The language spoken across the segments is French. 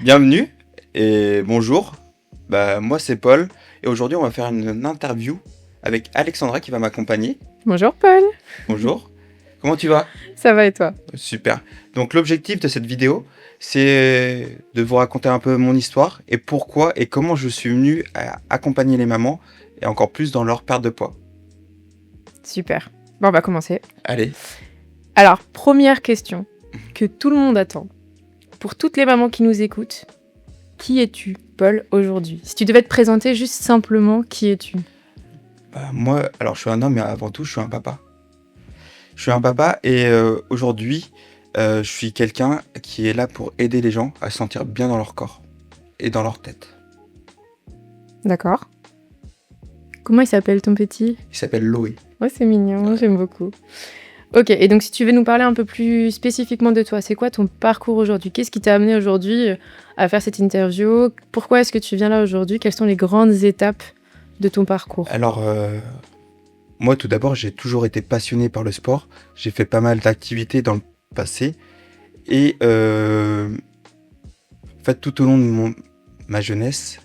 Bienvenue et bonjour. Moi c'est Paul et aujourd'hui on va faire une interview avec Alexandra qui va m'accompagner. Bonjour Paul, Bonjour. Comment tu vas? ça va et toi? Super. Donc l'objectif de cette vidéo, c'est de vous raconter un peu mon histoire et pourquoi et comment je suis venu à accompagner les mamans et encore plus dans leur perte de poids. Super. Bon, on va commencer. Allez. Alors, première question que tout le monde attend. Pour toutes les mamans qui nous écoutent, qui es-tu, Paul, aujourd'hui? Si tu devais te présenter juste simplement, qui es-tu? Moi, alors je suis un homme mais avant tout je suis un papa. Je suis un papa et aujourd'hui je suis quelqu'un qui est là pour aider les gens à se sentir bien dans leur corps et dans leur tête. D'accord. Comment il s'appelle ton petit? Il s'appelle Loé. Ouais, c'est mignon, j'aime beaucoup. Ok, et donc si tu veux nous parler un peu plus spécifiquement de toi, c'est quoi ton parcours aujourd'hui? Qu'est-ce qui t'a amené aujourd'hui à faire cette interview? Pourquoi est-ce que tu viens là aujourd'hui? Quelles sont les grandes étapes de ton parcours? Alors, moi tout d'abord, j'ai toujours été passionné par le sport. J'ai fait pas mal d'activités dans le passé. Et en fait, tout au long de ma jeunesse,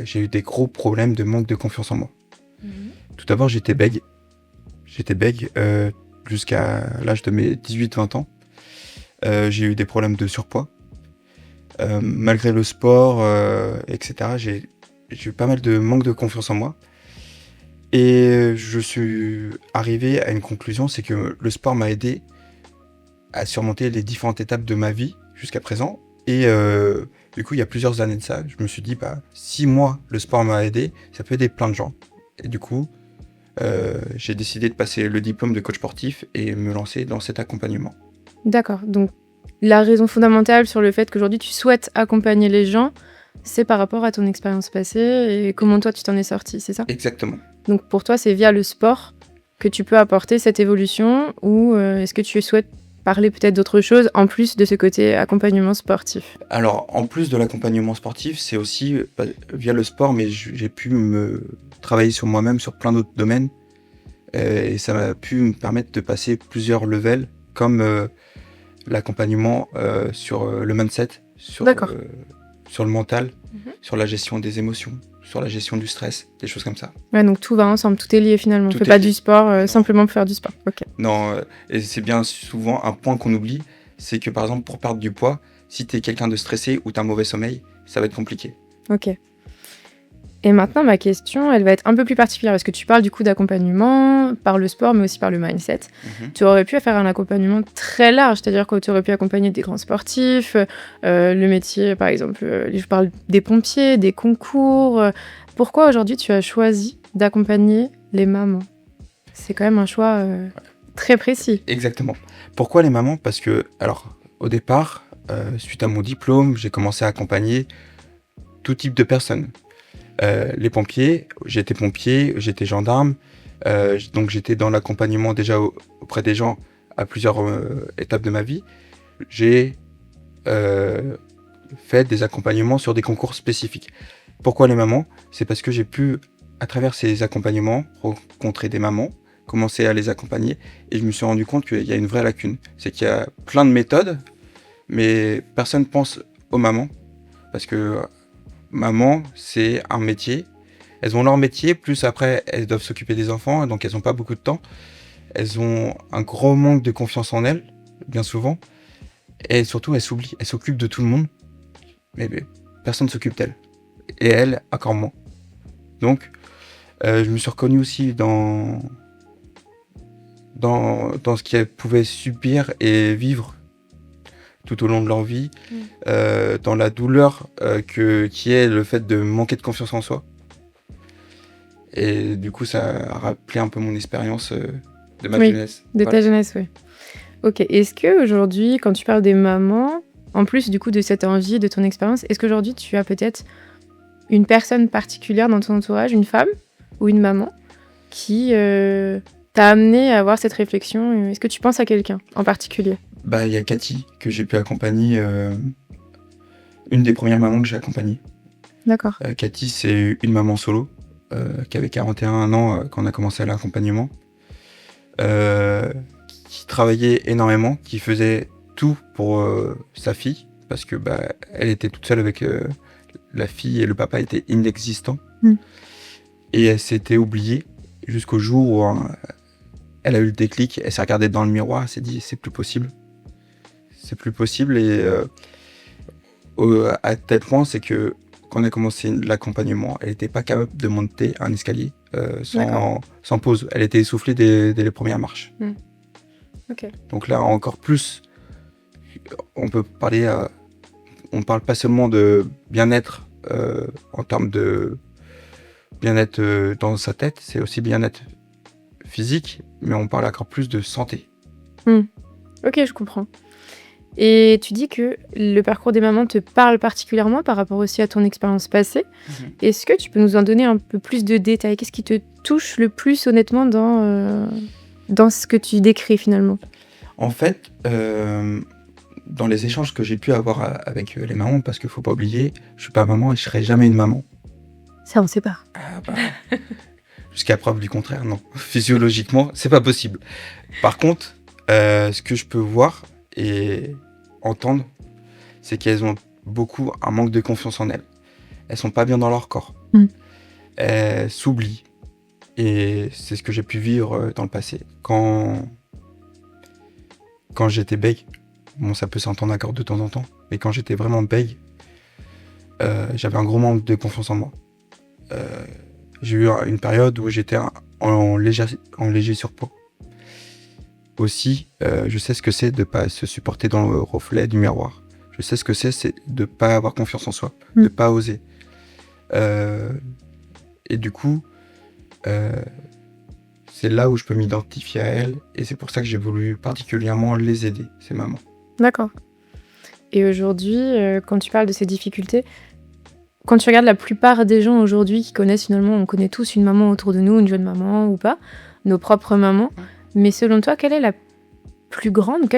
j'ai eu des gros problèmes de manque de confiance en moi. Tout d'abord, j'étais bègue. J'étais bègue jusqu'à l'âge de mes 18-20 ans. J'ai eu des problèmes de surpoids. Malgré le sport, etc., j'ai eu pas mal de manque de confiance en moi. Et je suis arrivé à une conclusion, c'est que le sport m'a aidé à surmonter les différentes étapes de ma vie jusqu'à présent. Et du coup, il y a plusieurs années de ça, je me suis dit, si moi, le sport m'a aidé, ça peut aider plein de gens. Et du coup, j'ai décidé de passer le diplôme de coach sportif et me lancer dans cet accompagnement. D'accord, donc la raison fondamentale sur le fait qu'aujourd'hui tu souhaites accompagner les gens, c'est par rapport à ton expérience passée et comment toi tu t'en es sorti, c'est ça? Exactement. Donc pour toi c'est via le sport que tu peux apporter cette évolution ou est-ce que tu souhaites parler peut-être d'autre chose en plus de ce côté accompagnement sportif? Alors, en plus de l'accompagnement sportif, c'est aussi via le sport, mais j'ai pu me travailler sur moi-même sur plein d'autres domaines. Et ça m'a pu me permettre de passer plusieurs levels, comme l'accompagnement sur le mindset, D'accord. sur le mental, Mhm. sur la gestion des émotions, sur la gestion du stress, des choses comme ça. Ouais, donc tout va ensemble, tout est lié finalement. On Tout fait est pas lié. du sport Non. simplement pour faire du sport. Ok. Non, et c'est bien souvent un point qu'on oublie, c'est que par exemple pour perdre du poids, si t'es quelqu'un de stressé ou t'as un mauvais sommeil, ça va être compliqué. Ok. Et maintenant, ma question, elle va être un peu plus particulière parce que tu parles du coup d'accompagnement par le sport, mais aussi par le mindset. Tu aurais pu faire un accompagnement très large, c'est-à-dire que tu aurais pu accompagner des grands sportifs, le métier, par exemple, je parle des pompiers, des concours. Pourquoi aujourd'hui tu as choisi d'accompagner les mamans? C'est quand même un choix très précis. Exactement. Pourquoi les mamans? Parce que, alors, au départ, suite à mon diplôme, j'ai commencé à accompagner tout type de personnes. Les pompiers, j'étais gendarme, donc j'étais dans l'accompagnement déjà auprès des gens à plusieurs étapes de ma vie. J'ai fait des accompagnements sur des concours spécifiques. Pourquoi les mamans? C'est parce que j'ai pu, à travers ces accompagnements, rencontrer des mamans, commencer à les accompagner, et je me suis rendu compte qu'il y a une vraie lacune. C'est qu'il y a plein de méthodes, mais personne pense aux mamans, parce que maman, c'est un métier. Elles ont leur métier, plus après, elles doivent s'occuper des enfants, donc elles n'ont pas beaucoup de temps. Elles ont un gros manque de confiance en elles, bien souvent. Et surtout, elles s'oublient. Elles s'occupent de tout le monde, mais personne ne s'occupe d'elles. Et elles, encore moins. Donc, je me suis reconnu aussi dans ce qu'elles pouvaient subir et vivre tout au long de leur vie, dans la douleur qui est le fait de manquer de confiance en soi. Et du coup, ça a rappelé un peu mon expérience de ma jeunesse. De ta jeunesse, oui. Ok, est-ce qu'aujourd'hui, quand tu parles des mamans, en plus du coup de cette envie, de ton expérience, est-ce qu'aujourd'hui tu as peut-être une personne particulière dans ton entourage, une femme ou une maman, qui t'a amené à avoir cette réflexion? Est-ce que tu penses à quelqu'un en particulier? Il y a Cathy, que j'ai pu accompagner, une des premières mamans que j'ai accompagnées. D'accord. Cathy, c'est une maman solo, qui avait 41 ans quand on a commencé l'accompagnement, qui travaillait énormément, qui faisait tout pour sa fille, parce que elle était toute seule avec la fille et le papa était inexistant. Et elle s'était oubliée jusqu'au jour où elle a eu le déclic, elle s'est regardée dans le miroir, elle s'est dit c'est plus possible. C'est plus possible et à tel point c'est que quand on a commencé l'accompagnement, elle n'était pas capable de monter un escalier sans pause. Elle était essoufflée dès les premières marches. Okay. Donc là encore plus, on parle pas seulement de bien-être en termes de bien-être dans sa tête, c'est aussi bien-être physique, mais on parle encore plus de santé. Ok, je comprends. Et tu dis que le parcours des mamans te parle particulièrement par rapport aussi à ton expérience passée. Est-ce que tu peux nous en donner un peu plus de détails? Qu'est-ce qui te touche le plus honnêtement dans ce que tu décris finalement? En fait, dans les échanges que j'ai pu avoir avec les mamans, parce qu'il faut pas oublier, je suis pas maman et je serai jamais une maman. Ça, on sait pas. Jusqu'à preuve du contraire, non. Physiologiquement, c'est pas possible. Par contre, ce que je peux voir et entendre, c'est qu'elles ont beaucoup un manque de confiance en elles. Elles sont pas bien dans leur corps. Elles s'oublient. Et c'est ce que j'ai pu vivre dans le passé. Quand j'étais bègue, bon, ça peut s'entendre encore de temps en temps, mais quand j'étais vraiment bègue, j'avais un gros manque de confiance en moi. J'ai eu une période où j'étais en léger surpoids. Aussi, je sais ce que c'est de pas se supporter dans le reflet du miroir. Je sais ce que c'est de pas avoir confiance en soi, de pas oser. Et du coup, c'est là où je peux m'identifier à elles, et c'est pour ça que j'ai voulu particulièrement les aider, ces mamans. D'accord. Et aujourd'hui, quand tu parles de ces difficultés, quand tu regardes la plupart des gens aujourd'hui qui connaissent finalement, on connaît tous une maman autour de nous, une jeune maman ou pas, nos propres mamans, mais selon toi, quelle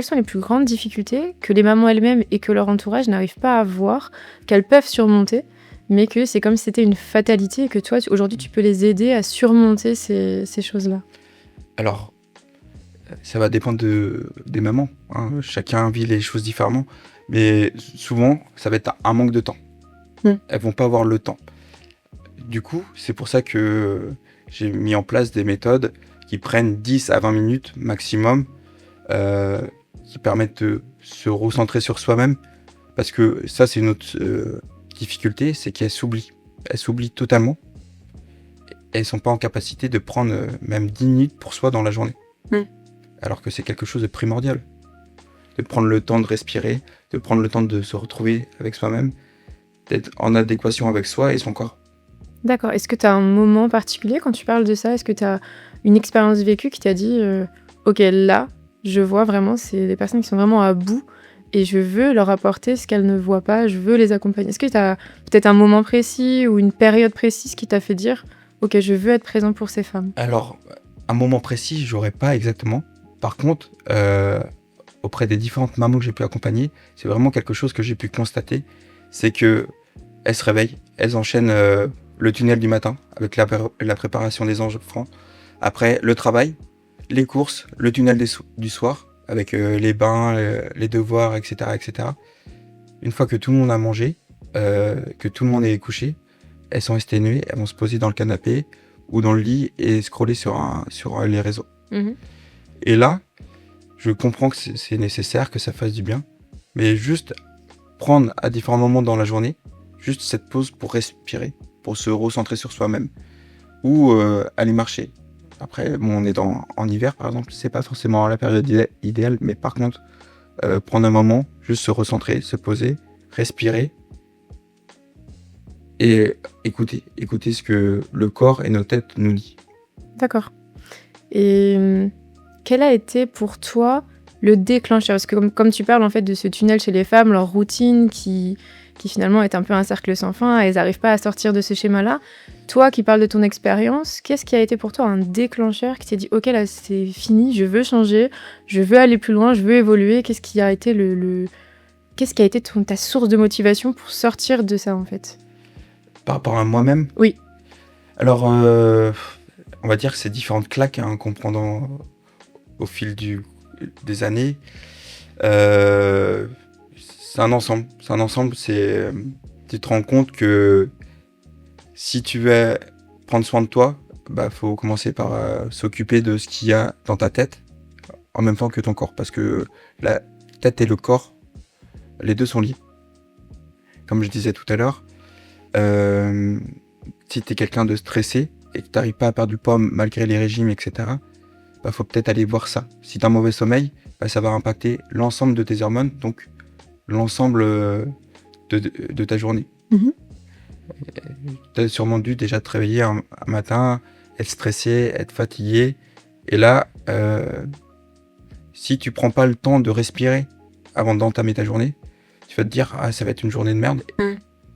sont les plus grandes difficultés que les mamans elles-mêmes et que leur entourage n'arrivent pas à voir, qu'elles peuvent surmonter, mais que c'est comme si c'était une fatalité et que toi, aujourd'hui, tu peux les aider à surmonter ces choses-là? Alors, ça va dépendre des mamans, hein. Chacun vit les choses différemment, mais souvent, ça va être un manque de temps. Elles vont pas avoir le temps. Du coup, c'est pour ça que j'ai mis en place des méthodes qui prennent 10 à 20 minutes maximum, qui permettent de se recentrer sur soi-même, parce que ça, c'est une autre difficulté, c'est qu'elles s'oublient. Elles s'oublient totalement. Et elles sont pas en capacité de prendre même 10 minutes pour soi dans la journée. Alors que c'est quelque chose de primordial. De prendre le temps de respirer, de prendre le temps de se retrouver avec soi-même, d'être en adéquation avec soi et son corps. D'accord. Est-ce que tu as un moment particulier quand tu parles de ça? Est-ce que tu as une expérience vécue qui t'a dit ok, là, je vois vraiment, c'est des personnes qui sont vraiment à bout et je veux leur apporter ce qu'elles ne voient pas, je veux les accompagner. Est-ce que tu as peut-être un moment précis ou une période précise qui t'a fait dire ok, je veux être présent pour ces femmes? Alors, un moment précis, j'aurais pas exactement. Par contre, auprès des différentes mamans que j'ai pu accompagner, c'est vraiment quelque chose que j'ai pu constater, c'est que elles se réveillent, elles enchaînent le tunnel du matin avec la préparation des enfants. Après, le travail, les courses, le tunnel du soir avec les bains, les devoirs, etc., etc. Une fois que tout le monde a mangé, que tout le monde est couché, elles sont exténuées, elles vont se poser dans le canapé ou dans le lit et scroller sur les réseaux. Et là, je comprends que c'est nécessaire, que ça fasse du bien, mais juste prendre à différents moments dans la journée, juste cette pause pour respirer, pour se recentrer sur soi-même, ou aller marcher. Après, bon, on est en hiver par exemple, c'est pas forcément la période idéale, mais par contre, prendre un moment, juste se recentrer, se poser, respirer, et écouter ce que le corps et nos têtes nous disent. D'accord. Et quel a été pour toi le déclencheur? Parce que comme tu parles en fait de ce tunnel chez les femmes, leur routine qui finalement est un peu un cercle sans fin, elles n'arrivent pas à sortir de ce schéma-là. Toi qui parles de ton expérience, qu'est-ce qui a été pour toi un déclencheur qui t'est dit ok, là c'est fini, je veux changer, je veux aller plus loin, je veux évoluer? Qu'est-ce qui a été qu'est-ce qui a été ta source de motivation pour sortir de ça en fait? Par rapport à moi-même? Oui. Alors, on va dire que c'est différentes claques qu'on prend au fil des années. c'est un ensemble. Tu te rends compte que si tu veux prendre soin de toi, faut commencer par s'occuper de ce qu'il y a dans ta tête en même temps que ton corps. Parce que la tête et le corps, les deux sont liés. Comme je disais tout à l'heure, si tu es quelqu'un de stressé et que tu n'arrives pas à perdre du poids malgré les régimes, etc., faut peut-être aller voir ça. Si tu as un mauvais sommeil, ça va impacter l'ensemble de tes hormones, donc l'ensemble de ta journée. Tu as sûrement dû déjà te réveiller un matin, être stressé, être fatigué. Et là, si tu prends pas le temps de respirer avant d'entamer ta journée, tu vas te dire « Ah, ça va être une journée de merde ».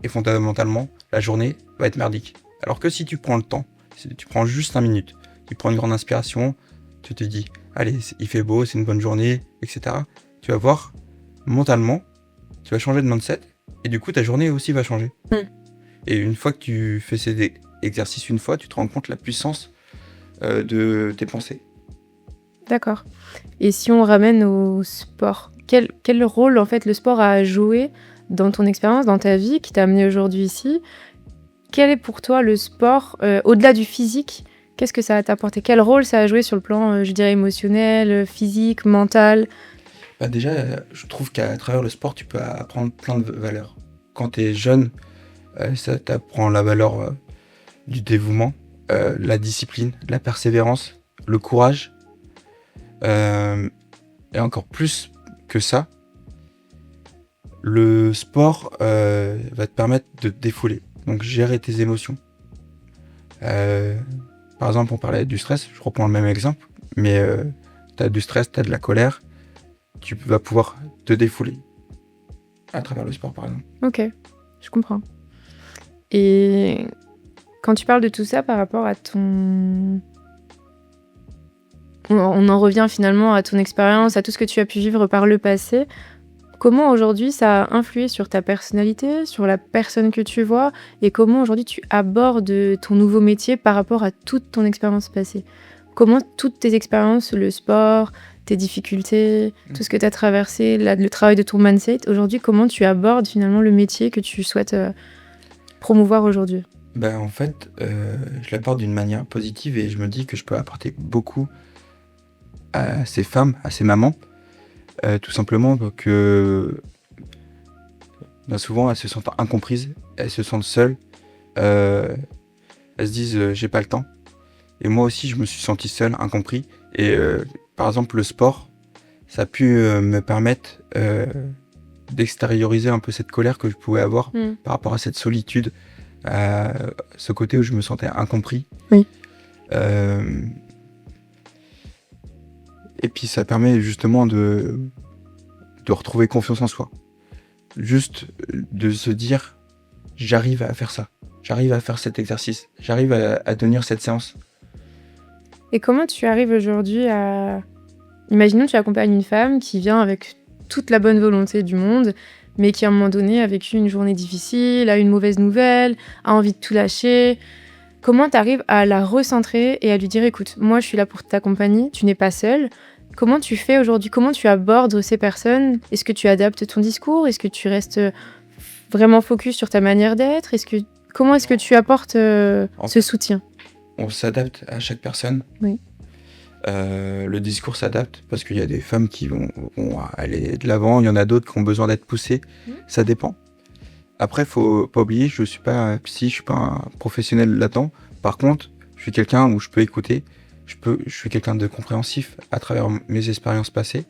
Et fondamentalement, la journée va être merdique. Alors que si tu prends le temps, si tu prends juste 5 minutes, tu prends une grande inspiration, tu te dis « Allez, il fait beau, c'est une bonne journée », etc. Tu vas voir, mentalement, tu vas changer de mindset et du coup, ta journée aussi va changer. Et une fois que tu fais ces exercices une fois, tu te rends compte de la puissance de tes pensées. D'accord. Et si on ramène au sport, quel rôle en fait le sport a joué dans ton expérience, dans ta vie, qui t'a amené aujourd'hui ici? Quel est pour toi le sport, au-delà du physique? Qu'est-ce que ça a apporté? Quel rôle ça a joué sur le plan, je dirais émotionnel, physique, mental? Déjà, je trouve qu'à travers le sport, tu peux apprendre plein de valeurs. Quand tu es jeune, ça t'apprend la valeur du dévouement, la discipline, la persévérance, le courage. Et encore plus que ça, le sport va te permettre de te défouler, donc gérer tes émotions. Par exemple, on parlait du stress, je reprends le même exemple, mais tu as du stress, tu as de la colère, tu vas pouvoir te défouler à travers le sport, par exemple. Ok, je comprends. Et quand tu parles de tout ça par rapport à ton... On en revient finalement à ton expérience, à tout ce que tu as pu vivre par le passé. Comment aujourd'hui ça a influé sur ta personnalité, sur la personne que tu vois, et comment aujourd'hui tu abordes ton nouveau métier par rapport à toute ton expérience passée? Comment toutes tes expériences, le sport, tes difficultés, tout ce que tu as traversé, le travail de ton mindset, aujourd'hui, comment tu abordes finalement le métier que tu souhaites promouvoir aujourd'hui? En fait, je l'aborde d'une manière positive et je me dis que je peux apporter beaucoup à ces femmes, à ces mamans, tout simplement que souvent elles se sentent incomprises, elles se sentent seules, elles se disent j'ai pas le temps. Et moi aussi je me suis senti seul, incompris. Et par exemple le sport, ça a pu me permettre d'extérioriser un peu cette colère que je pouvais avoir par rapport à cette solitude, à ce côté où je me sentais incompris. Oui. Et puis ça permet justement de retrouver confiance en soi. Juste de se dire, j'arrive à faire ça, j'arrive à faire cet exercice, j'arrive à tenir cette séance. Et comment tu arrives aujourd'hui à... Imaginons que tu accompagnes une femme qui vient avec toute la bonne volonté du monde, mais qui à un moment donné a vécu une journée difficile, a une mauvaise nouvelle, a envie de tout lâcher. Comment tu arrives à la recentrer et à lui dire, écoute, moi je suis là pour t'accompagner, tu n'es pas seule. Comment tu fais aujourd'hui? Comment tu abordes ces personnes? Est-ce que tu adaptes ton discours? Est-ce que tu restes vraiment focus sur ta manière d'être? Comment est-ce que tu apportes ce soutien? On s'adapte à chaque personne. Oui. Le discours s'adapte parce qu'il y a des femmes qui vont aller de l'avant, il y en a d'autres qui ont besoin d'être poussées. Ça dépend. Après, faut pas oublier, je suis pas un psy, je suis pas un professionnel là-dedans. Par contre, je suis quelqu'un où je peux écouter. Je suis quelqu'un de compréhensif à travers mes expériences passées.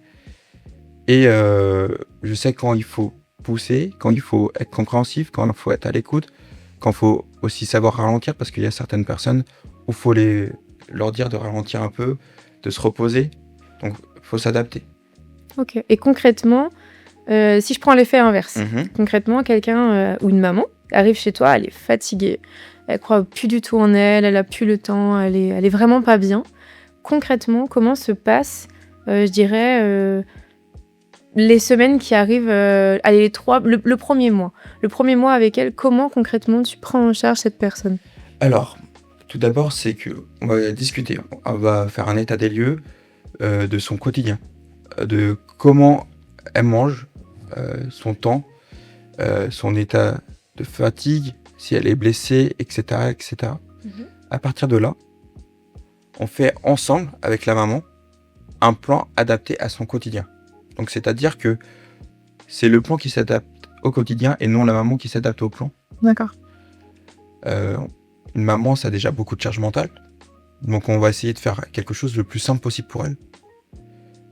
Et je sais quand il faut pousser, quand il faut être compréhensif, quand il faut être à l'écoute, quand il faut aussi savoir ralentir, parce qu'il y a certaines personnes où il faut leur dire de ralentir un peu, de se reposer. Donc, il faut s'adapter. Ok. Et concrètement, si je prends l'effet inverse, concrètement, quelqu'un ou une maman arrive chez toi, elle est fatiguée, elle croit plus du tout en elle, elle a plus le temps, elle est vraiment pas bien. Concrètement, comment se passe, je dirais, les semaines qui arrivent, le premier mois. Le premier mois avec elle, comment concrètement tu prends en charge cette personne? Alors, tout d'abord, c'est qu'on va discuter, on va faire un état des lieux de son quotidien, de comment elle mange, son temps, son état de fatigue, si elle est blessée, etc. etc. À partir de là, on fait ensemble, avec la maman, un plan adapté à son quotidien. Donc, c'est-à-dire que c'est le plan qui s'adapte au quotidien et non la maman qui s'adapte au plan. D'accord. Une maman, ça a déjà beaucoup de charge mentale. Donc, on va essayer de faire quelque chose le plus simple possible pour elle.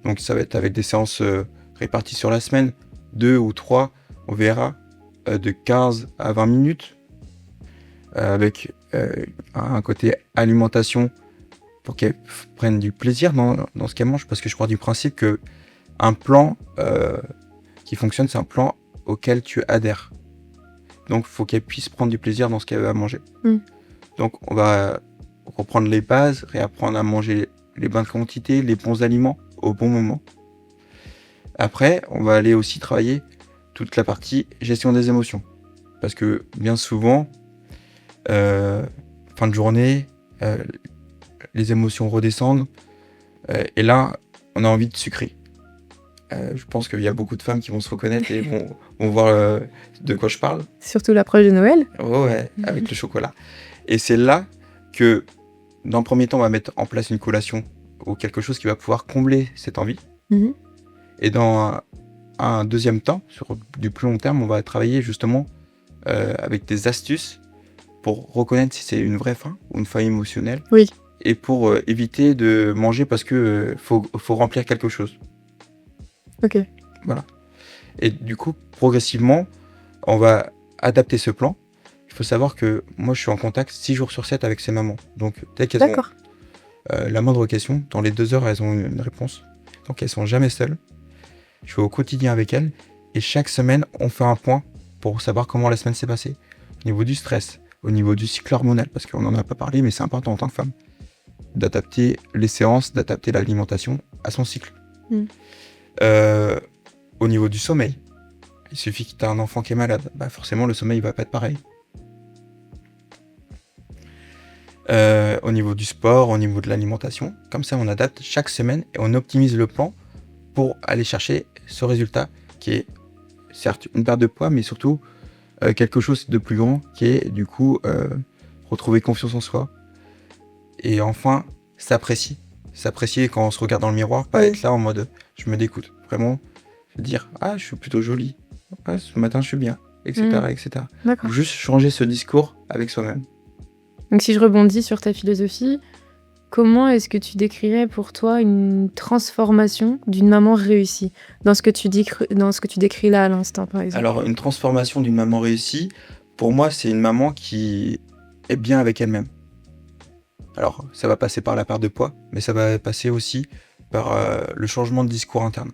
Donc, ça va être avec des séances réparties sur la semaine, 2 ou 3, on verra, de 15 à 20 minutes, avec un côté alimentation pour qu'elle prenne du plaisir dans ce qu'elle mange, parce que je pars du principe que un plan qui fonctionne, c'est un plan auquel tu adhères. Donc, il faut qu'elle puisse prendre du plaisir dans ce qu'elle va manger. Donc, on va reprendre les bases, réapprendre à manger les bonnes quantités, les bons aliments au bon moment. Après, on va aller aussi travailler toute la partie gestion des émotions. Parce que bien souvent, fin de journée, les émotions redescendent. Et là, on a envie de sucrer. Je pense qu'il y a beaucoup de femmes qui vont se reconnaître et vont voir de quoi je parle. Surtout l'approche de Noël. Oh ouais, avec le chocolat. Et c'est là que, dans le premier temps, on va mettre en place une collation ou quelque chose qui va pouvoir combler cette envie. Et dans un deuxième temps, sur du plus long terme, on va travailler justement avec des astuces pour reconnaître si c'est une vraie faim ou une faim émotionnelle. Oui. Et pour éviter de manger parce que faut remplir quelque chose. Ok. Voilà. Et du coup, progressivement, on va adapter ce plan. Il faut savoir que moi, je suis en contact 6 jours sur 7 avec ces mamans. Donc, dès qu'elles ont la moindre question, dans les 2 heures, elles ont une réponse. Donc, elles sont jamais seules. Je suis au quotidien avec elles. Et chaque semaine, on fait un point pour savoir comment la semaine s'est passée. Au niveau du stress, au niveau du cycle hormonal, parce qu'on n'en a pas parlé, mais c'est important en tant que femme. D'adapter les séances, d'adapter l'alimentation à son cycle. Au niveau du sommeil, il suffit que tu as un enfant qui est malade, bah forcément le sommeil va pas être pareil. Au niveau du sport, au niveau de l'alimentation, comme ça on adapte chaque semaine et on optimise le plan pour aller chercher ce résultat qui est certes une perte de poids, mais surtout quelque chose de plus grand qui est du coup retrouver confiance en soi et enfin s'apprécier quand on se regarde dans le miroir, pas être là en mode je me dégoûte, vraiment se dire ah je suis plutôt jolie, ah, ce matin je suis bien, etc. etc. Juste changer ce discours avec soi-même. Donc si je rebondis sur ta philosophie, comment est-ce que tu décrirais pour toi une transformation d'une maman réussie dans ce que tu décris là à l'instant par exemple? Alors une transformation d'une maman réussie, pour moi c'est une maman qui est bien avec elle-même. Alors ça va passer par la perte de poids, mais ça va passer aussi par le changement de discours interne.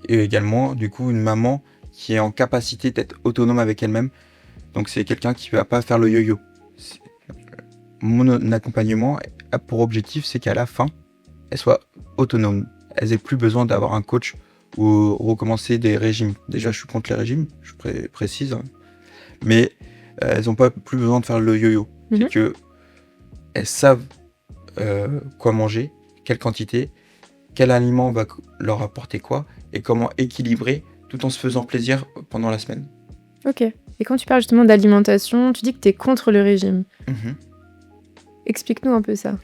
Et également du coup une maman qui est en capacité d'être autonome avec elle-même. Donc c'est quelqu'un qui ne va pas faire le yo-yo. Mon accompagnement a pour objectif, c'est qu'à la fin, elle soit autonome. Elle n'ait plus besoin d'avoir un coach ou recommencer des régimes. Déjà, je suis contre les régimes, je précise. Mais elles n'ont pas plus besoin de faire le yo-yo. C'est qu'elles savent quoi manger, quelle quantité, quel aliment va leur apporter quoi, et comment équilibrer tout en se faisant plaisir pendant la semaine. Ok. Et quand tu parles justement d'alimentation, tu dis que tu es contre le régime. Explique-nous un peu ça.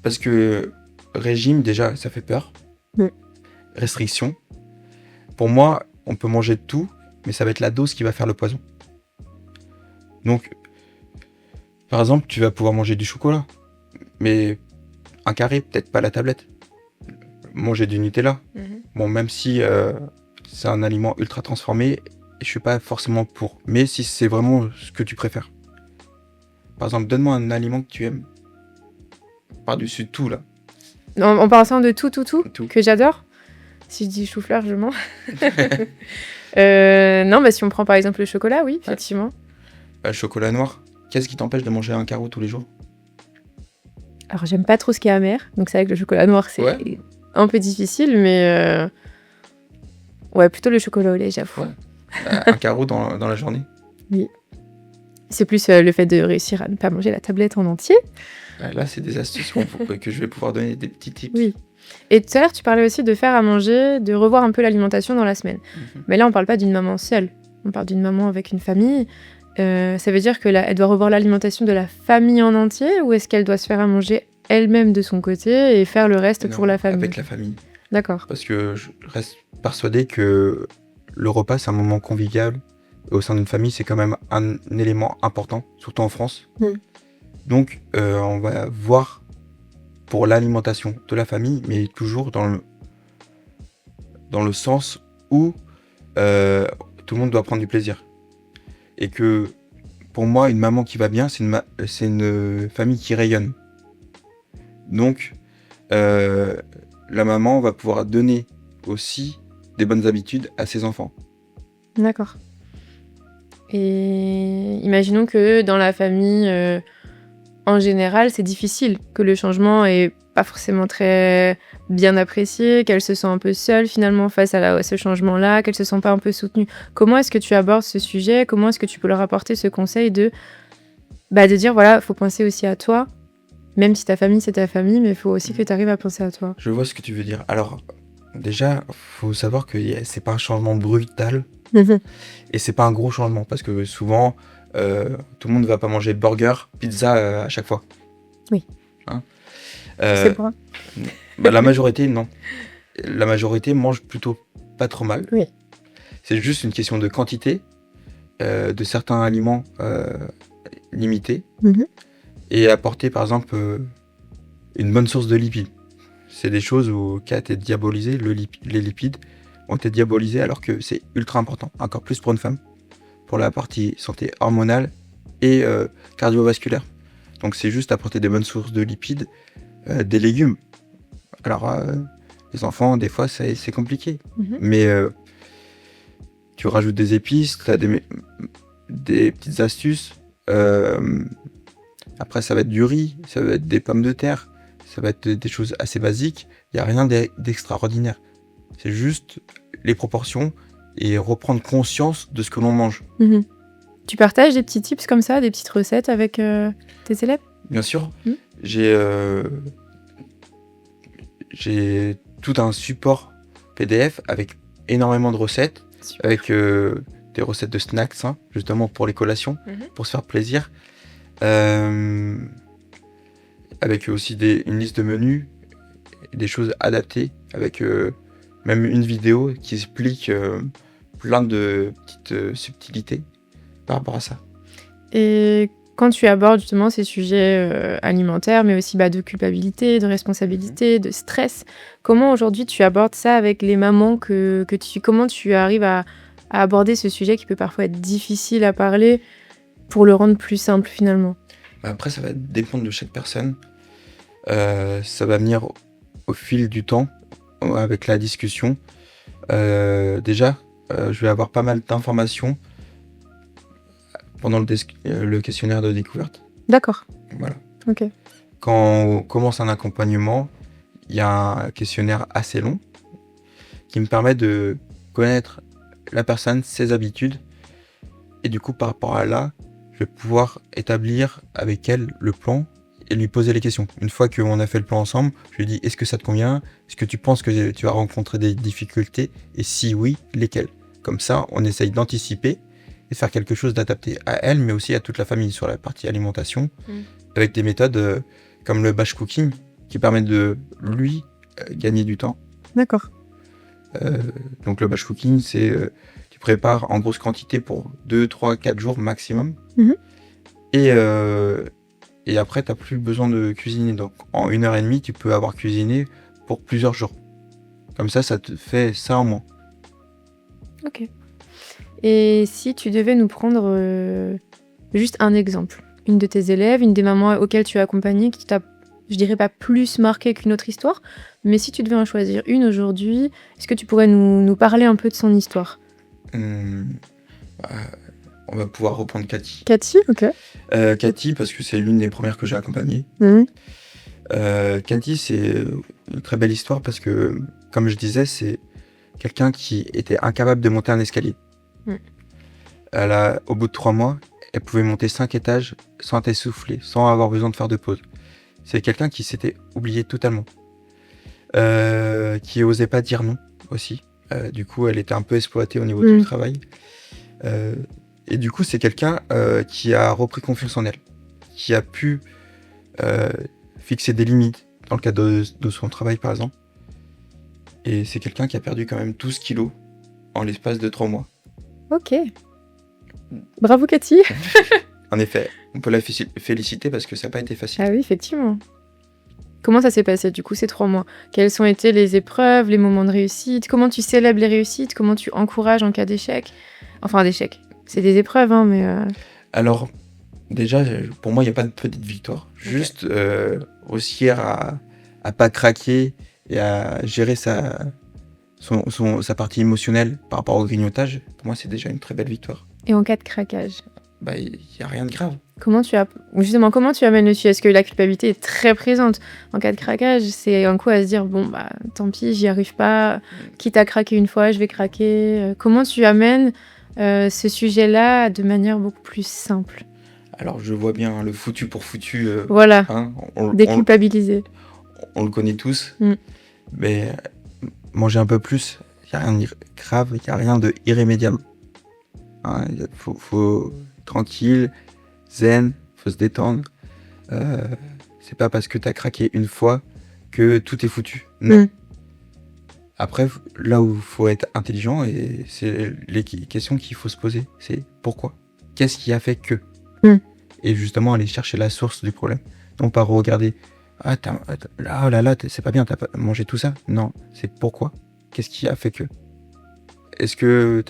Parce que régime, déjà, ça fait peur. Restriction. Pour moi, on peut manger de tout, mais ça va être la dose qui va faire le poison. Donc, par exemple, tu vas pouvoir manger du chocolat, mais un carré, peut-être pas la tablette. Manger du Nutella. Bon, même si c'est un aliment ultra transformé, je suis pas forcément pour. Mais si c'est vraiment ce que tu préfères. Par exemple, donne-moi un aliment que tu aimes. Par-dessus tout, là. En parlant de tout, que j'adore. Si je dis chou-fleur, je mens. Non, bah si on prend par exemple le chocolat, oui, effectivement. Le chocolat noir. Qu'est-ce qui t'empêche de manger un carreau tous les jours? Alors, j'aime pas trop ce qui est amer. Donc, c'est vrai que le chocolat noir, c'est un peu difficile, mais... Ouais, plutôt le chocolat au lait, j'avoue. Un carreau dans la journée? Oui. C'est plus le fait de réussir à ne pas manger la tablette en entier. Là, c'est des astuces que je vais pouvoir donner, des petits tips. Oui. Et tout à l'heure, tu parlais aussi de faire à manger, de revoir un peu l'alimentation dans la semaine. Mais là, on parle pas d'une maman seule. On parle d'une maman avec une famille. Ça veut dire que elle doit revoir l'alimentation de la famille en entier, ou est-ce qu'elle doit se faire à manger elle-même de son côté et faire le reste pour la famille? Avec la famille. D'accord. Parce que je reste persuadé que le repas, c'est un moment convivial. Au sein d'une famille, c'est quand même un élément important, surtout en France. Donc, on va voir pour l'alimentation de la famille, mais toujours dans le sens où tout le monde doit prendre du plaisir. Et que, pour moi, une maman qui va bien, c'est une famille qui rayonne. Donc, la maman va pouvoir donner aussi des bonnes habitudes à ses enfants. D'accord. Et imaginons que dans la famille, en général, c'est difficile, que le changement est pas forcément très bien apprécié, qu'elle se sent un peu seule finalement face à ce changement-là, qu'elle se sent pas un peu soutenue. Comment est-ce que tu abordes ce sujet? Comment est-ce que tu peux leur apporter ce conseil de dire voilà, faut penser aussi à toi, même si ta famille c'est ta famille, mais il faut aussi que tu arrives à penser à toi. Je vois ce que tu veux dire. Alors, déjà, faut savoir que c'est pas un changement brutal et c'est pas un gros changement parce que souvent, tout le monde ne va pas manger burger, pizza à chaque fois. Oui. Hein C'est bon. La majorité, non. La majorité mange plutôt pas trop mal. Oui. C'est juste une question de quantité, de certains aliments limités et apporter par exemple une bonne source de lipides. C'est des choses qui a été diabolisé, les lipides ont été diabolisés alors que c'est ultra important, encore plus pour une femme, pour la partie santé hormonale et cardiovasculaire. Donc c'est juste apporter des bonnes sources de lipides, des légumes. Alors les enfants, des fois c'est compliqué, mais tu rajoutes des épices, tu as des petites astuces. Après ça va être du riz, ça va être des pommes de terre, ça va être des choses assez basiques. Il n'y a rien d'extraordinaire. C'est juste les proportions et reprendre conscience de ce que l'on mange. Tu partages des petits tips comme ça, des petites recettes avec tes élèves? Bien sûr. J'ai tout un support PDF avec énormément de recettes. Super. Avec des recettes de snacks, justement pour les collations, pour se faire plaisir. Avec aussi une liste de menus, des choses adaptées, avec même une vidéo qui explique plein de petites subtilités par rapport à ça. Et quand tu abordes justement ces sujets alimentaires, mais aussi de culpabilité, de responsabilité, de stress, comment aujourd'hui tu abordes ça avec les mamans comment tu arrives à aborder ce sujet qui peut parfois être difficile à parler pour le rendre plus simple finalement? Après, ça va dépendre de chaque personne. Ça va venir au fil du temps, avec la discussion. Déjà, je vais avoir pas mal d'informations pendant le questionnaire de découverte. D'accord. Voilà. Ok. Quand on commence un accompagnement, il y a un questionnaire assez long qui me permet de connaître la personne, ses habitudes. Et du coup, par rapport à là, je vais pouvoir établir avec elle le plan et lui poser les questions. Une fois qu'on a fait le plan ensemble, je lui dis: est-ce que ça te convient? Est-ce que tu penses que tu vas rencontrer des difficultés? Et si oui, lesquelles? Comme ça, on essaye d'anticiper et de faire quelque chose d'adapté à elle, mais aussi à toute la famille sur la partie alimentation, avec des méthodes comme le batch cooking, qui permet de lui gagner du temps. D'accord. Donc le batch cooking, c'est tu prépares en grosse quantité pour 2, 3, 4 jours maximum. Et après, tu n'as plus besoin de cuisiner. Donc en 1h30, tu peux avoir cuisiné pour plusieurs jours. Comme ça te fait ça en moins. Ok. Et si tu devais nous prendre juste un exemple, une de tes élèves, une des mamans auxquelles tu as accompagné, qui t'a, je dirais pas plus marqué qu'une autre histoire, mais si tu devais en choisir une aujourd'hui, est-ce que tu pourrais nous parler un peu de son histoire? On va pouvoir reprendre Cathy. Cathy, ok. Cathy, parce que c'est l'une des premières que j'ai accompagnées. Cathy, c'est une très belle histoire parce que, comme je disais, c'est quelqu'un qui était incapable de monter un escalier. Au bout de 3 mois, elle pouvait monter 5 étages sans t'essouffler, sans avoir besoin de faire de pause. C'est quelqu'un qui s'était oublié totalement. qui osait pas dire non aussi. Du coup, elle était un peu exploitée au niveau du travail. Et du coup, c'est quelqu'un qui a repris confiance en elle, qui a pu fixer des limites dans le cadre de son travail, par exemple. Et c'est quelqu'un qui a perdu quand même 12 kilos en l'espace de 3 mois. Ok. Bravo Cathy. En effet, on peut la féliciter parce que ça n'a pas été facile. Ah oui, effectivement. Comment ça s'est passé du coup ces 3 mois? Quelles ont été les épreuves, les moments de réussite? Comment tu célèbres les réussites? Comment tu encourages en cas d'échec? Enfin, d'échec. C'est des épreuves, hein, mais... Alors, déjà, pour moi, il n'y a pas de petite victoire. Juste réussir à pas craquer et à gérer sa partie émotionnelle par rapport au grignotage. Pour moi, c'est déjà une très belle victoire. Et en cas de craquage? Il n'y a rien de grave. Comment tu amènes le sujet? Est-ce que la culpabilité est très présente? En cas de craquage, c'est un coup à se dire, bon, bah, tant pis, j'y arrive pas. Quitte à craquer une fois, je vais craquer. Comment tu amènes ce sujet-là de manière beaucoup plus simple? Alors, je vois bien le foutu pour foutu. Voilà, déculpabiliser. On le connaît tous. Mais manger un peu plus, il n'y a rien de grave, il n'y a rien de irrémédiable. Il faut tranquille, zen, faut se détendre. C'est pas parce que tu as craqué une fois que tout est foutu. Non. Après, là où il faut être intelligent, et c'est les questions qu'il faut se poser, c'est pourquoi? Qu'est-ce qui a fait que? Et justement, aller chercher la source du problème. Non pas regarder, c'est pas bien, t'as pas mangé tout ça. Non, c'est pourquoi? Qu'est-ce qui a fait que? Est-ce que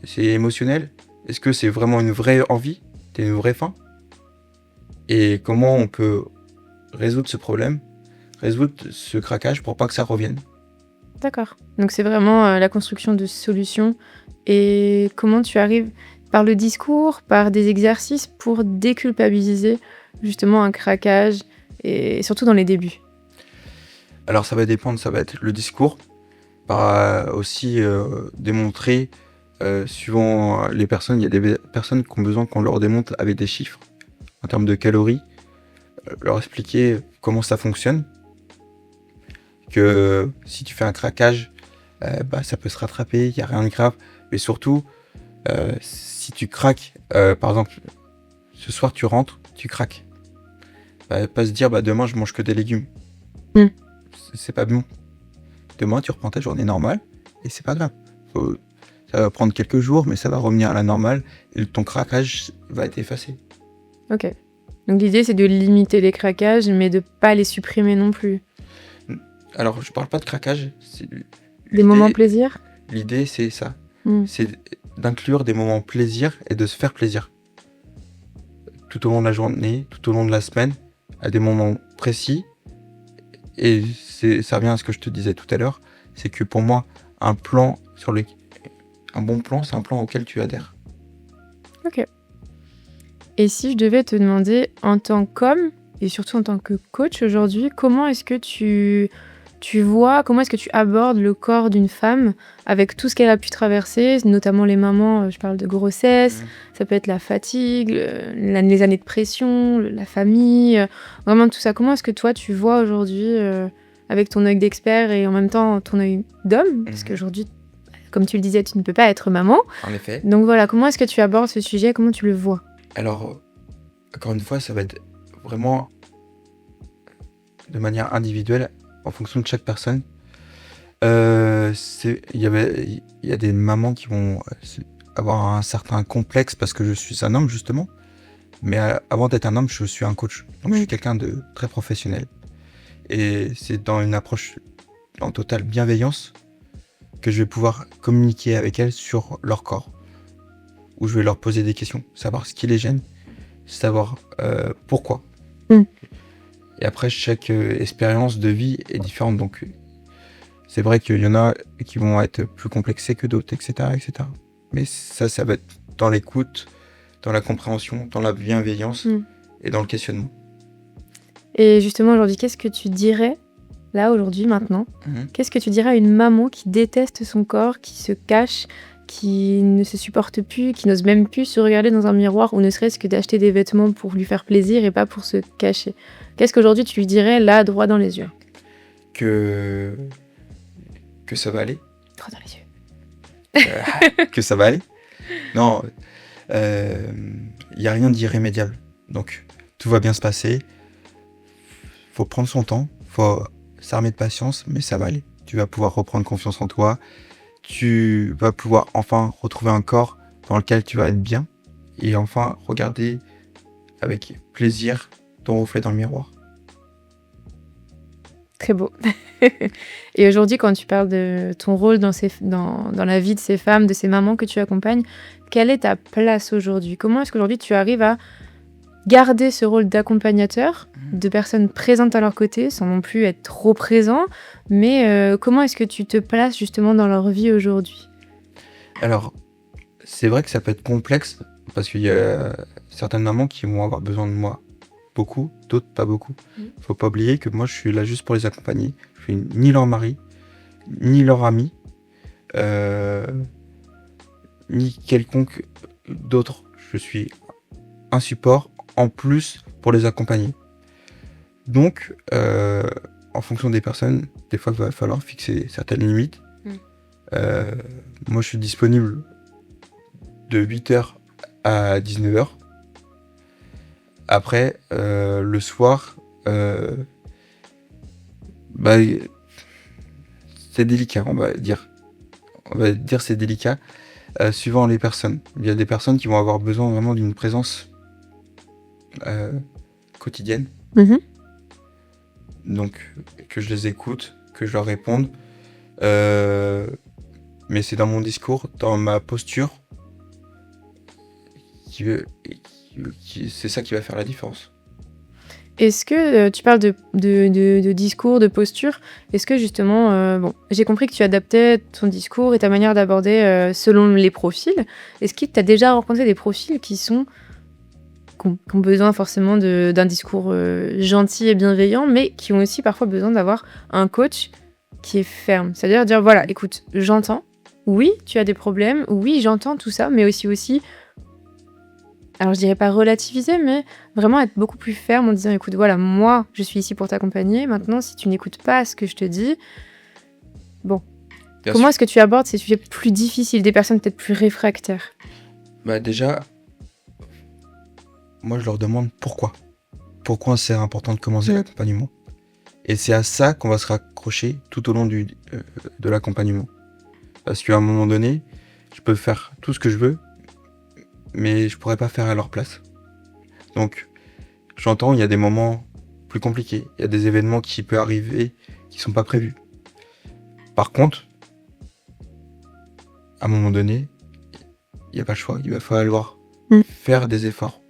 c'est émotionnel? Est-ce que c'est vraiment une vraie envie? T'as une vraie faim? Et comment on peut résoudre ce problème, résoudre ce craquage pour pas que ça revienne? D'accord. Donc c'est vraiment la construction de solutions. Et comment tu arrives, par le discours, par des exercices, pour déculpabiliser justement un craquage, et surtout dans les débuts? Alors ça va dépendre, ça va être le discours, aussi démontrer, suivant les personnes, il y a des personnes qui ont besoin qu'on leur démontre avec des chiffres, en termes de calories, leur expliquer comment ça fonctionne, que si tu fais un craquage, ça peut se rattraper, il n'y a rien de grave, mais surtout, si tu craques, par exemple, ce soir tu rentres, tu craques, pas se dire demain je mange que des légumes. C'est pas bon. Demain tu reprends ta journée normale et c'est pas grave. Ça va prendre quelques jours, mais ça va revenir à la normale et ton craquage va être effacé. Ok. Donc l'idée c'est de limiter les craquages, mais de pas les supprimer non plus. Alors je parle pas de craquage. Des moments plaisir? L'idée c'est ça. C'est d'inclure des moments plaisir et de se faire plaisir. Tout au long de la journée, tout au long de la semaine, à des moments précis. Et ça revient à ce que je te disais tout à l'heure, c'est que pour moi, un bon plan, c'est un plan auquel tu adhères. Ok. Et si je devais te demander, en tant qu'homme, et surtout en tant que coach aujourd'hui, comment est-ce que tu comment est-ce que tu abordes le corps d'une femme avec tout ce qu'elle a pu traverser, notamment les mamans, je parle de grossesse, ça peut être la fatigue, les années de pression, la famille, vraiment tout ça. Comment est-ce que toi tu vois aujourd'hui, avec ton œil d'expert et en même temps ton œil d'homme, parce qu'aujourd'hui, comme tu le disais, tu ne peux pas être maman. En effet. Donc voilà, comment est-ce que tu abordes ce sujet, comment tu le vois? Alors, encore une fois, ça va être vraiment de manière individuelle, en fonction de chaque personne. Il y a des mamans qui vont avoir un certain complexe parce que je suis un homme, justement. Mais avant d'être un homme, je suis un coach. Donc je suis quelqu'un de très professionnel. Et c'est dans une approche en totale bienveillance que je vais pouvoir communiquer avec elles sur leur corps. Où je vais leur poser des questions, savoir ce qui les gêne, savoir pourquoi. Et après, chaque expérience de vie est différente. Donc, c'est vrai qu'il y en a qui vont être plus complexés que d'autres, etc., etc. Mais ça va être dans l'écoute, dans la compréhension, dans la bienveillance et dans le questionnement. Et justement, aujourd'hui, qu'est-ce que tu dirais, là, aujourd'hui, maintenant, qu'est-ce que tu dirais à une maman qui déteste son corps, qui se cache, qui ne se supporte plus, qui n'ose même plus se regarder dans un miroir, ou ne serait-ce que d'acheter des vêtements pour lui faire plaisir et pas pour se cacher? Qu'est-ce qu'aujourd'hui tu lui dirais, là, droit dans les yeux? que ça va aller. Droit dans les yeux. Que ça va aller. Non, il n'y a rien d'irrémédiable. Donc, tout va bien se passer. Faut prendre son temps, faut s'armer de patience, mais ça va aller. Tu vas pouvoir reprendre confiance en toi. Tu vas pouvoir enfin retrouver un corps dans lequel tu vas être bien. Et enfin regarder avec plaisir ton reflet dans le miroir. Très beau. Et aujourd'hui, quand tu parles de ton rôle dans la vie de ces femmes, de ces mamans que tu accompagnes, quelle est ta place aujourd'hui? Comment est-ce qu'aujourd'hui tu arrives à garder ce rôle d'accompagnateur, de personnes présentes à leur côté, sans non plus être trop présent, mais comment est-ce que tu te places justement dans leur vie aujourd'hui? Alors, c'est vrai que ça peut être complexe, parce qu'il y a certaines mamans qui vont avoir besoin de moi beaucoup, d'autres pas beaucoup. Faut pas oublier que moi je suis là juste pour les accompagner. Je suis ni leur mari, ni leur ami, ni quelconque d'autre. Je suis un support en plus pour les accompagner. Donc, en fonction des personnes, des fois il va falloir fixer certaines limites. Moi je suis disponible de 8h à 19h. Après, le soir, c'est délicat, on va dire. On va dire c'est délicat, suivant les personnes. Il y a des personnes qui vont avoir besoin vraiment d'une présence quotidienne. Donc, que je les écoute, que je leur réponde. Mais c'est dans mon discours, dans ma posture, c'est ça qui va faire la différence. Est-ce que tu parles de discours, de posture, est-ce que justement, j'ai compris que tu adaptais ton discours et ta manière d'aborder selon les profils. Est-ce que tu as déjà rencontré des profils qui ont besoin forcément d'un discours gentil et bienveillant, mais qui ont aussi parfois besoin d'avoir un coach qui est ferme? C'est-à-dire dire, voilà, écoute, j'entends, oui, tu as des problèmes, oui, j'entends tout ça, mais aussi... Alors, je dirais pas relativiser, mais vraiment être beaucoup plus ferme en disant, écoute, voilà, moi, je suis ici pour t'accompagner. Maintenant, si tu n'écoutes pas ce que je te dis, bon. Comment est-ce que tu abordes ces sujets plus difficiles, des personnes peut-être plus réfractaires? Déjà, moi, je leur demande pourquoi. Pourquoi c'est important de commencer l'accompagnement. Et c'est à ça qu'on va se raccrocher tout au long de l'accompagnement. Parce qu'à un moment donné, je peux faire tout ce que je veux, mais je pourrais pas faire à leur place. Donc, j'entends, il y a des moments plus compliqués, il y a des événements qui peuvent arriver qui sont pas prévus. Par contre, à un moment donné, il n'y a pas le choix, il va falloir faire des efforts,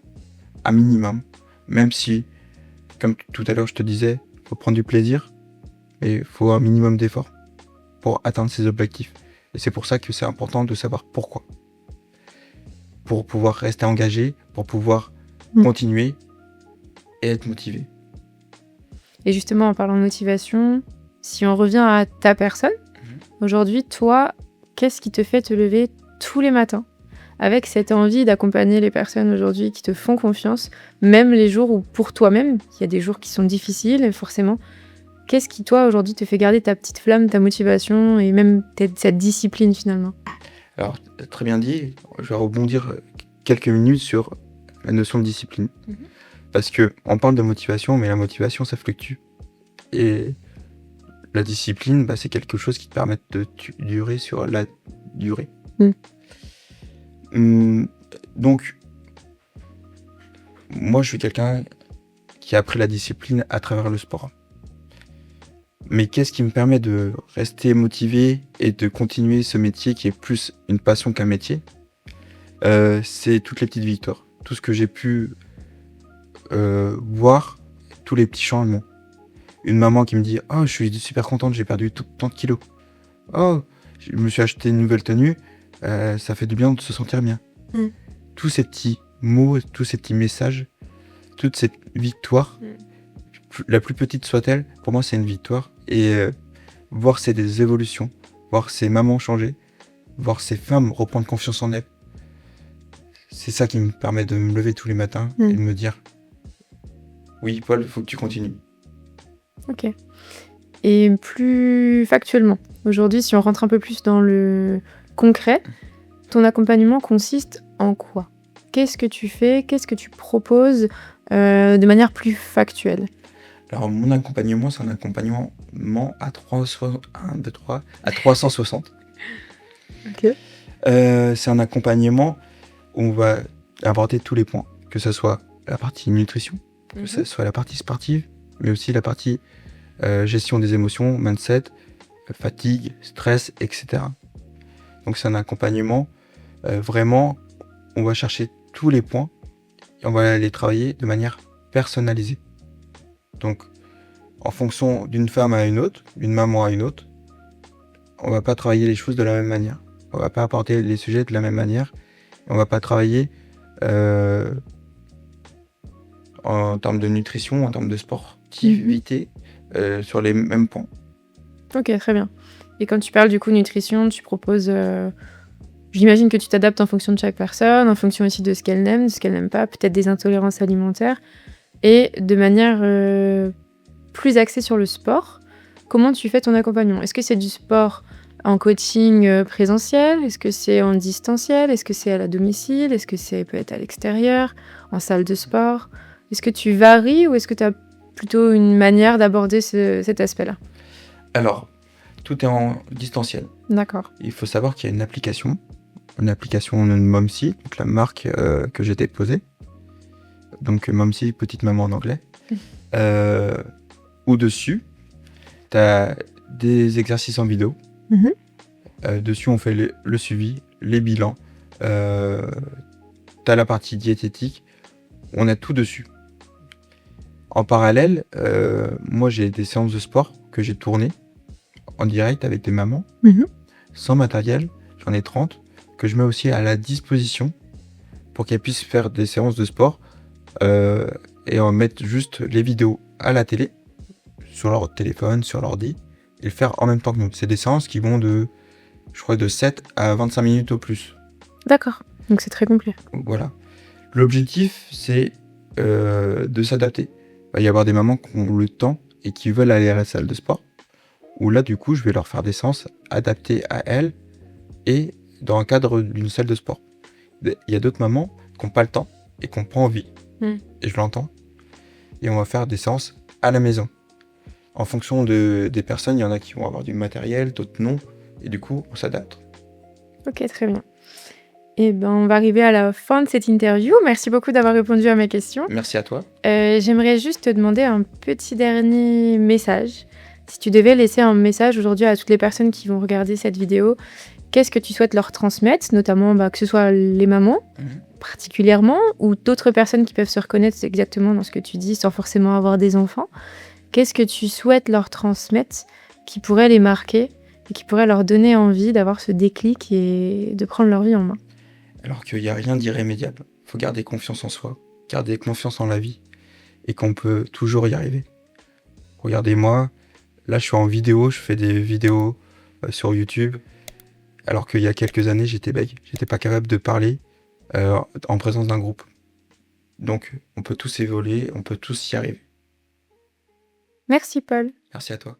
à minimum, même si, comme tout à l'heure je te disais, il faut prendre du plaisir, mais il faut un minimum d'efforts pour atteindre ses objectifs. Et c'est pour ça que c'est important de savoir pourquoi. Pour pouvoir rester engagé, pour pouvoir continuer et être motivé. Et justement, en parlant de motivation, si on revient à ta personne, aujourd'hui, toi, qu'est-ce qui te fait te lever tous les matins avec cette envie d'accompagner les personnes aujourd'hui qui te font confiance, même les jours où pour toi-même, il y a des jours qui sont difficiles, forcément. Qu'est-ce qui, toi, aujourd'hui, te fait garder ta petite flamme, ta motivation et même cette discipline, finalement? Alors, très bien dit, je vais rebondir quelques minutes sur la notion de discipline. Parce qu'on parle de motivation, mais la motivation, ça fluctue. Et la discipline, c'est quelque chose qui te permet de durer sur la durée. Donc, moi, je suis quelqu'un qui a appris la discipline à travers le sport. Mais qu'est-ce qui me permet de rester motivé et de continuer ce métier qui est plus une passion qu'un métier? C'est toutes les petites victoires. Tout ce que j'ai pu voir, tous les petits changements. Une maman qui me dit « Oh, je suis super contente, j'ai perdu tant de kilos. Oh, je me suis acheté une nouvelle tenue, ça fait du bien de se sentir bien. » Tous ces petits mots, tous ces petits messages, toute cette victoire, la plus petite soit-elle, pour moi c'est une victoire. Et voir ces évolutions, voir ces mamans changer, voir ces femmes reprendre confiance en elles, c'est ça qui me permet de me lever tous les matins et de me dire « Oui, Paul, il faut que tu continues. » Ok. Et plus factuellement, aujourd'hui, si on rentre un peu plus dans le concret, ton accompagnement consiste en quoi? Qu'est-ce que tu fais? Qu'est-ce que tu proposes de manière plus factuelle? Alors, mon accompagnement, c'est un accompagnement à 360. Ok. C'est un accompagnement où on va aborder tous les points, que ce soit la partie nutrition, que ce soit la partie sportive, mais aussi la partie gestion des émotions, mindset, fatigue, stress, etc. Donc c'est un accompagnement, vraiment, on va chercher tous les points et on va les travailler de manière personnalisée. Donc en fonction d'une femme à une autre, d'une maman à une autre, on va pas travailler les choses de la même manière. On va pas apporter les sujets de la même manière. On va pas travailler en termes de nutrition, en termes de sportivité, sur les mêmes points. Ok, très bien. Et quand tu parles du coup nutrition, tu proposes... J'imagine que tu t'adaptes en fonction de chaque personne, en fonction aussi de ce qu'elle aime, de ce qu'elle n'aime pas, peut-être des intolérances alimentaires, et de manière plus axée sur le sport. Comment tu fais ton accompagnement? Est-ce que c'est du sport en coaching présentiel? Est-ce que c'est en distanciel? Est-ce que c'est à la domicile? Est-ce que c'est peut-être à l'extérieur, en salle de sport? Est-ce que tu varies ou est-ce que tu as plutôt une manière d'aborder cet aspect-là? Alors, tout est en distanciel. D'accord. Il faut savoir qu'il y a une application de Momsy, donc la marque que j'ai déposée. Donc Momsy, petite maman en anglais. Où dessus, tu as des exercices en vidéo. Dessus, on fait le suivi, les bilans. Tu as la partie diététique. On a tout dessus. En parallèle, moi, j'ai des séances de sport que j'ai tournées en direct avec des mamans, sans matériel. J'en ai 30, que je mets aussi à la disposition pour qu'elles puissent faire des séances de sport et en mettre juste les vidéos à la télé, sur leur téléphone, sur l'ordi, et le faire en même temps que nous. C'est des séances qui vont de 7 à 25 minutes au plus. D'accord, donc c'est très complet. Voilà. L'objectif, c'est de s'adapter. Il va y avoir des mamans qui ont le temps et qui veulent aller à la salle de sport, où là, du coup, je vais leur faire des séances adaptées à elles et dans le cadre d'une salle de sport. Il y a d'autres mamans qui n'ont pas le temps et qui n'ont pas envie. Et je l'entends. Et on va faire des séances à la maison. En fonction des personnes, il y en a qui vont avoir du matériel, d'autres non. Et du coup, on s'adapte. Ok, très bien. Et ben, on va arriver à la fin de cette interview. Merci beaucoup d'avoir répondu à mes questions. Merci à toi. J'aimerais juste te demander un petit dernier message. Si tu devais laisser un message aujourd'hui à toutes les personnes qui vont regarder cette vidéo, qu'est-ce que tu souhaites leur transmettre, notamment que ce soit les mamans particulièrement, ou d'autres personnes qui peuvent se reconnaître exactement dans ce que tu dis sans forcément avoir des enfants? Qu'est-ce que tu souhaites leur transmettre qui pourrait les marquer et qui pourrait leur donner envie d'avoir ce déclic et de prendre leur vie en main? Alors qu'il n'y a rien d'irrémédiable. Il faut garder confiance en soi, garder confiance en la vie et qu'on peut toujours y arriver. Regardez-moi, là je suis en vidéo, je fais des vidéos sur YouTube, alors qu'il y a quelques années j'étais bègue, j'étais pas capable de parler en présence d'un groupe. Donc on peut tous évoluer, on peut tous y arriver. Merci Paul. Merci à toi.